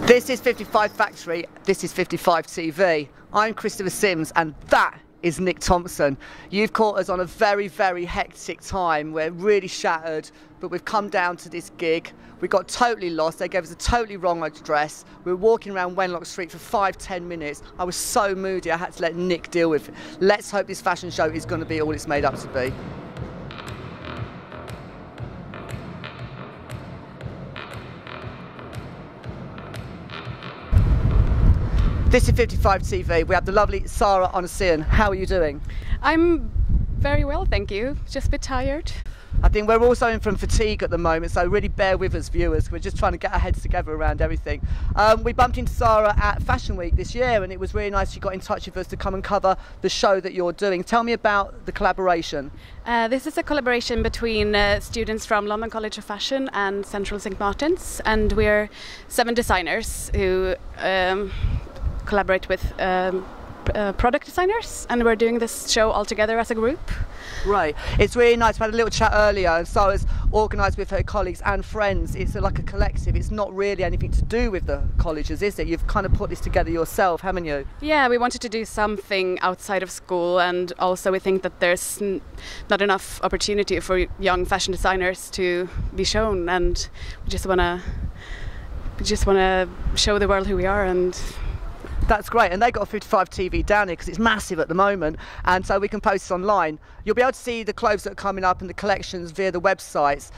This is 55 Factory, this is 55 TV. I'm Christopher Sims and that is Nick Thompson. You've caught us on a very, very hectic time. We're really shattered, but we've come down to this gig. We got totally lost, they gave us a totally wrong address. We were walking around Wenlock Street for 5-10 minutes. I was so moody I had to let Nick deal with it. Let's hope this fashion show is going to be all it's made up to be. This is 55 TV. We have the lovely Sarah Onasian. How are you doing? I'm very well, thank you. Just a bit tired. I think we're all suffering from fatigue at the moment, so really bear with us, viewers. We're just trying to get our heads together around everything. We bumped into Sarah at Fashion Week this year, and it was really nice she got in touch with us to come and cover the show that you're doing. Tell me about the collaboration. This is a collaboration between students from London College of Fashion and Central St Martin's, and we're 7 designers who collaborate with product designers, and we're doing this show all together as a group. Right, it's really nice. We had a little chat earlier, and Sarah's organised with her colleagues and friends. It's like a collective. It's not really anything to do with the colleges, is it? You've kind of put this together yourself, haven't you? Yeah, we wanted to do something outside of school, and also we think that there's not enough opportunity for young fashion designers to be shown, and we just want to show the world who we are. And that's great, and they got a 55 TV down here because it's massive at the moment, and so we can post it online. You'll be able to see the clothes that are coming up and the collections via the websites.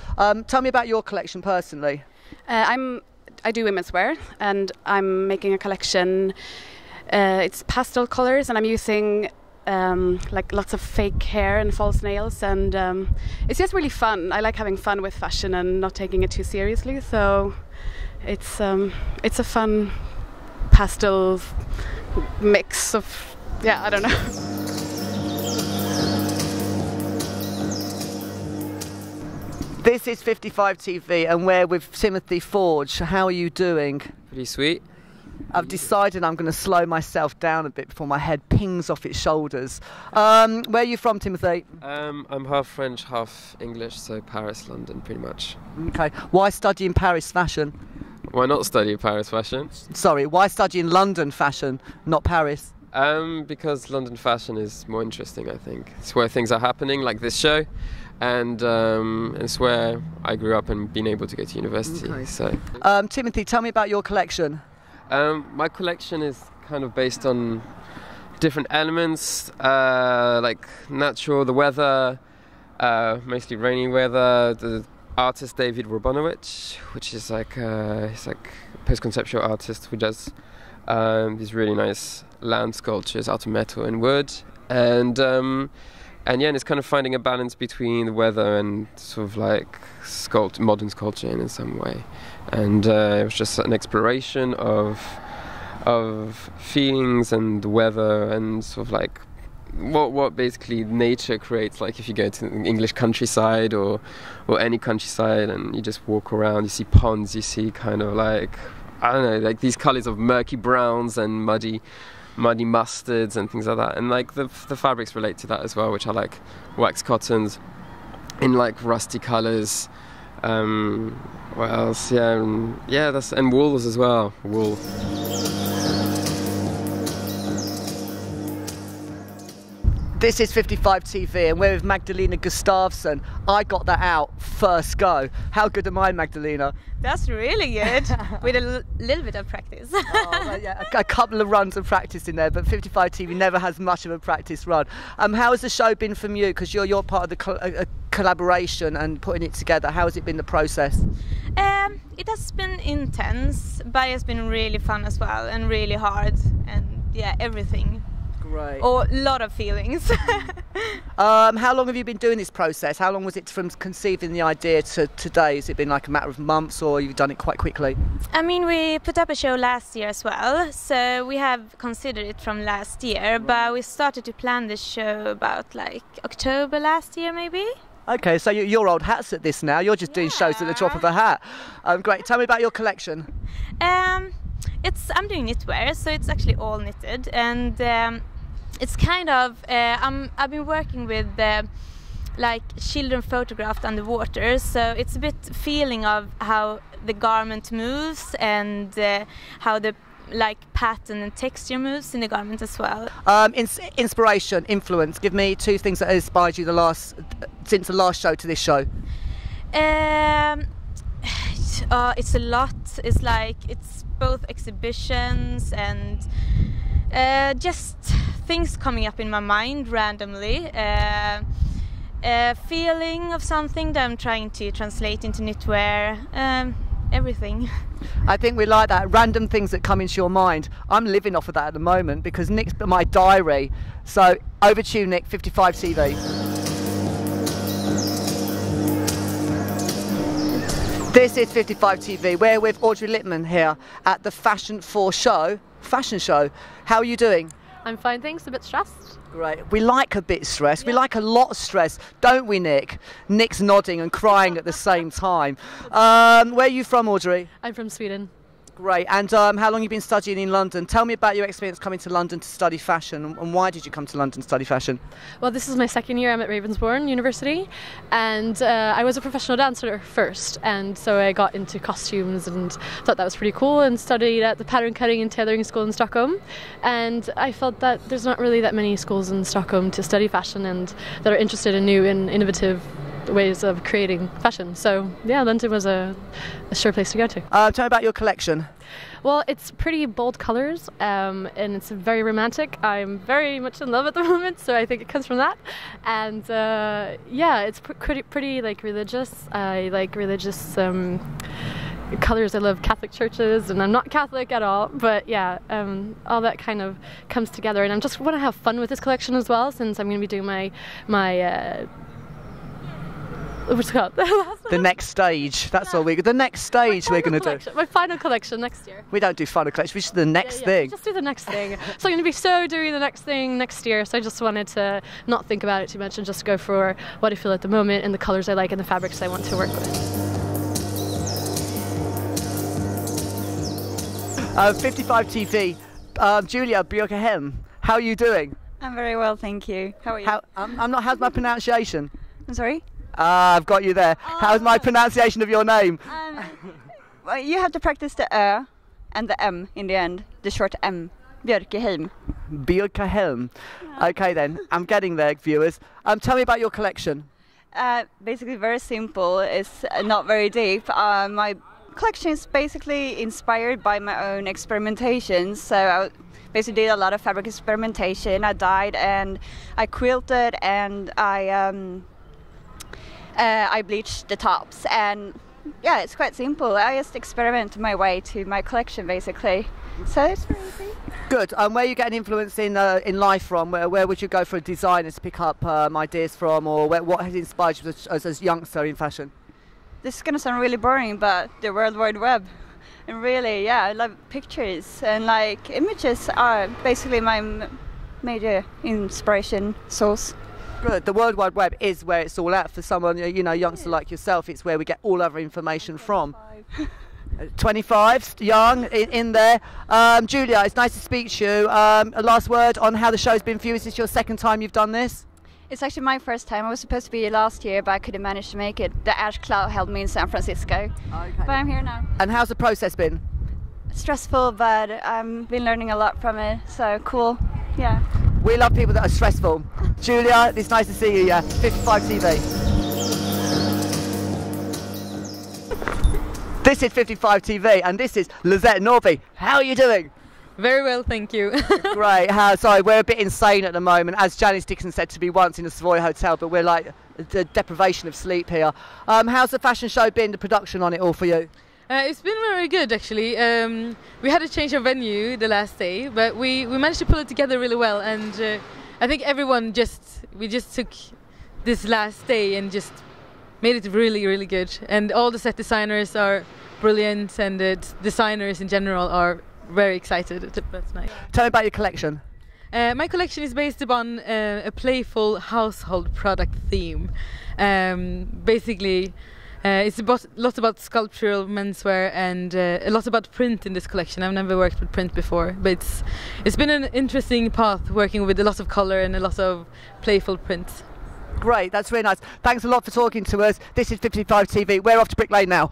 Tell me about your collection personally. I do women's wear, and I'm making a collection. It's pastel colours, and I'm using like lots of fake hair and false nails, and it's just really fun. I like having fun with fashion and not taking it too seriously, so it's a fun pastel mix of, yeah, I don't know. This is 55 TV and we're with Timothy Forge. How are you doing? Pretty sweet. I've decided I'm going to slow myself down a bit before my head pings off its shoulders. Where are you from, Timothy? I'm half French, half English, so Paris, London, pretty much. Okay. Why study in Paris fashion? Why not study Paris fashion? Sorry, why study in London fashion, not Paris? Because London fashion is more interesting, I think. It's where things are happening, like this show, and it's where I grew up and been able to go to university. Okay. So, Timothy, tell me about your collection. My collection is kind of based on different elements, like natural, the weather, mostly rainy weather, the artist David Robonowicz, which is he's like a post-conceptual artist who does these really nice land sculptures out of metal and wood, and it's kind of finding a balance between the weather and sort of like modern sculpture in some way, and it was just an exploration of feelings and the weather and sort of like what basically nature creates. Like if you go to the English countryside or any countryside and you just walk around, you see ponds, you see kind of like, I don't know, like these colours of murky browns and muddy mustards and things like that, and like the fabrics relate to that as well, which are like wax cottons in like rusty colours. What else? And wools as well. Wool. This is 55 TV and we're with Magdalena Gustafsson. I got that out first go. How good am I, Magdalena? That's really good, with a little bit of practice. Well, yeah, a couple of runs of practice in there, but 55 TV never has much of a practice run. How has the show been from you? Because you're part of the collaboration and putting it together. How has it been, the process? It has been intense, but it's been really fun as well, and really hard, and yeah, everything. Great. Or a lot of feelings. How long have you been doing this process? How long was it from conceiving the idea to today? Has it been like a matter of months, or you've done it quite quickly? I mean, we put up a show last year as well, so we have considered it from last year, but we started to plan this show about like October last year maybe. Okay, so you're old hats at this now. You're just doing shows at the drop of a hat. Great. Tell me about your collection. I'm doing knitwear, so it's actually all knitted, and it's kind of I've been working with like children photographed underwater, so it's a bit feeling of how the garment moves and how the like pattern and texture moves in the garment as well. Inspiration, influence. Give me 2 things that have inspired you since the last show to this show. It's a lot. It's both exhibitions and just things coming up in my mind randomly. A feeling of something that I'm trying to translate into knitwear. Everything. I think we like that, random things that come into your mind. I'm living off of that at the moment because Nick's my diary. So over to you, Nick, 55 TV. This is 55 TV. We're with Audrey Littman here at the fashion show. How are you doing? I'm fine, thanks. A bit stressed. Great. We like a bit stress. Yeah. We like a lot of stress, don't we, Nick? Nick's nodding and crying at the same time. Where are you from, Audrey? I'm from Sweden. Great. And how long have you been studying in London? Tell me about your experience coming to London to study fashion, and why did you come to London to study fashion? Well, this is my 2nd year. I'm at Ravensbourne University, and I was a professional dancer first, and so I got into costumes and thought that was pretty cool, and studied at the pattern cutting and tailoring school in Stockholm. And I felt that there's not really that many schools in Stockholm to study fashion and that are interested in new and innovative ways of creating fashion. So yeah, London was a sure place to go to. Tell me about your collection. Well, it's pretty bold colours, and it's very romantic. I'm very much in love at the moment, so I think it comes from that. And yeah, it's pretty like religious. I like religious colours. I love Catholic churches, and I'm not Catholic at all, but yeah, all that kind of comes together. And I just want to have fun with this collection as well, since I'm going to be doing my what's it called? The next stage. That's all the next stage we're going to do. My final collection next year. We don't do final collection. We should do the next thing. Just do the next thing. So I'm going to be doing the next thing next year. So I just wanted to not think about it too much and just go for what I feel at the moment and the colours I like and the fabrics I want to work with. 55 TV. Julia Björkhem, how are you doing? I'm very well, thank you. How are you? How's my pronunciation? I'm sorry? I've got you there. How's my pronunciation of your name? Well, you have to practice the Ö and the M in the end, the short M. Björkhem. Björkhem. Okay then, I'm getting there, viewers. Tell me about your collection. Basically very simple. It's not very deep. My collection is basically inspired by my own experimentations. So I basically did a lot of fabric experimentation. I dyed and I quilted and I bleached the tops, and yeah, it's quite simple. I just experiment my way to my collection basically. So it's very easy. Good. Where are you getting influence in life from? Where would you go for designers to pick up ideas from, or what has inspired you as a youngster in fashion? This is gonna sound really boring, but the World Wide Web. And really, yeah, I love pictures, and like images are basically my major inspiration source. Good. The World Wide Web is where it's all at for someone, youngster like yourself. It's where we get all our information from. 25, young, in there. Julia, it's nice to speak to you. A last word on how the show's been for you. Is this your 2nd time you've done this? It's actually my 1st time. I was supposed to be here last year, but I couldn't manage to make it. The ash cloud held me in San Francisco. Okay. But I'm here now. And how's the process been? Stressful, but I've been learning a lot from it. So cool. Yeah. We love people that are stressful. Julia, it's nice to see you, yeah. 55 TV. This is 55 TV, and this is Lizette Norby. How are you doing? Very well, thank you. Great. Sorry, we're a bit insane at the moment, as Janice Dixon said to me once in a Savoy hotel, but we're like the deprivation of sleep here. How's the fashion show been, the production on it all for you? It's been very good, actually. We had a change of venue the last day, but we managed to pull it together really well, and I think everyone we just took this last day and just made it really, really good. And all the set designers are brilliant, and the designers in general are very excited. That's nice. Tell me about your collection. My collection is based upon a playful household product theme. Basically, it's a lot about sculptural menswear and a lot about print in this collection. I've never worked with print before, but it's been an interesting path working with a lot of color and a lot of playful print. Great, that's really nice. Thanks a lot for talking to us. This is 55 TV. We're off to Brick Lane now.